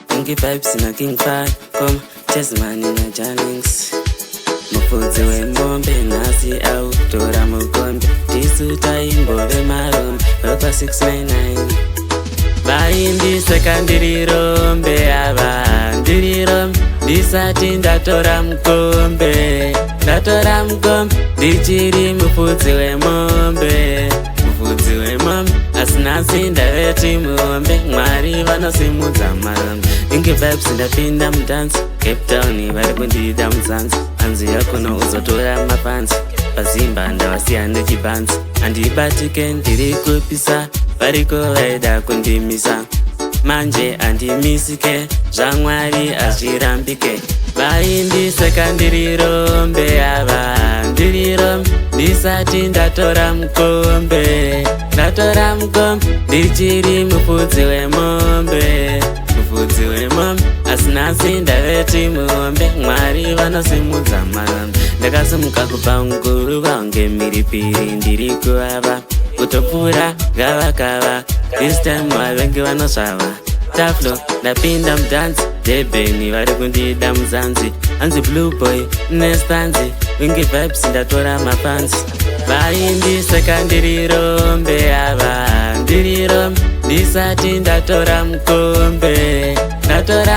Funky vibes na King Fat, come Chessman na Jennings. Mufudzi wemombe nasi au tora mukombe. Tisu taimbove marombe, Papa 699. Vaindi sekandirirombe ava, ndirirombe. Ndisati ndatora mukombe, ndichiri mufudzi wemombe. Mufudzi wemombe, asinasi ndaveti muombe. Mwari vanosimudza marombe. Inge vibes ndapinda mudansi, Cape Town vari kundida muzanzi. Hanzi yakono uzotora mapanzi, pazimba ndavasiya nechipanzi. Handibatike ndiri kupisa, variko vaida kundimisa. Manje andimisike, zvamwari azvirambike. Vaindiseka ndirirombe ava, ndirirombe. Ndisati ndatora mukombe, ndichiri mufudzi wemombe. Mufudzi wemombe, asinasi ndaveti muombe. Mwari vanosimudza marombe. Ndakasimuka kubva nguruva unge mhiripiri ndiri kuvava. Kutopfuura gavakava, this time vavengi vanosvava. Taflo ndapinda mudansi, Debeni vari kundida muzanzi. Hanzi Blue Boy nestanzi, Wingi vibes ndatora mapanzi. Vaindiseka ndirirombe ava, ndirirombe. Ndisati ndatora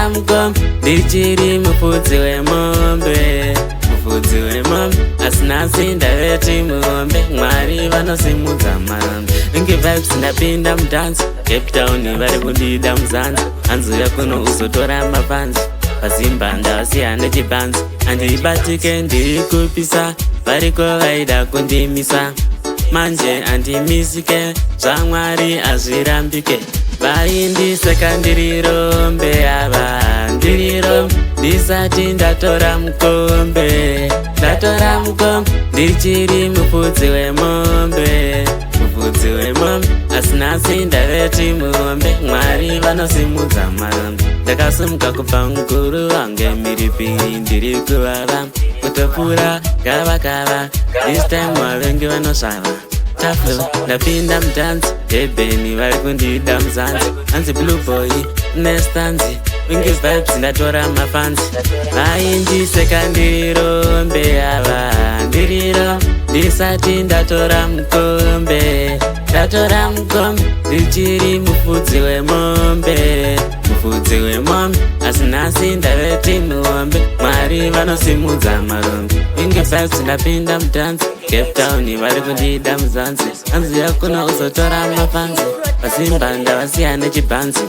mukombe, ndichiri mufudzi wemombe. Mufudzi wemombe, asinasi ndaveti muombe. Mwari vanosimudza marombe. Wingi vibes ndapinda mudansi, Cape Town vari kundida muzanzi. Hanzi yakono uzotora mapanzi, pazimba ndavasiya nechipanzi. Handibatike ndiri kupisa, variko vaida kundimisa. Manje andimisike, zvamwari azvirambike. Vaindiseka ndirirombe ava, ndirirombe. Ndisati ndatora mukombe, ndichiri mufudzi wemombe. Mufudzi wemombe, asinasi ndaveti muombe. Mwari vanosimudza marombe. Ndakasimuka kubva nguruva unge mhiripiri ndiri kuvava. Kutopfuura gavakava, this time vavengi vanosvava. Taflo ndapinda mudansi, Debeni vari kundida muzanzi. Hanzi Blue Boy nestanzi, Wingi vibes ndatora mapanzi. Vaindiseka ndirirombe ava, ndirirombe. Ndisati ndatora mukombe, ndichiri mufudzi wemombe. Mufudzi wemombe, asinasi ndaveti muombe. Mwari vanosimudza marombe. Wingi vibes ndapinda mudansi, Cape Town vari kundida muzanzi. Hanzi yakono uzotora mapanzi, pazimba ndavasiya nechipanzi.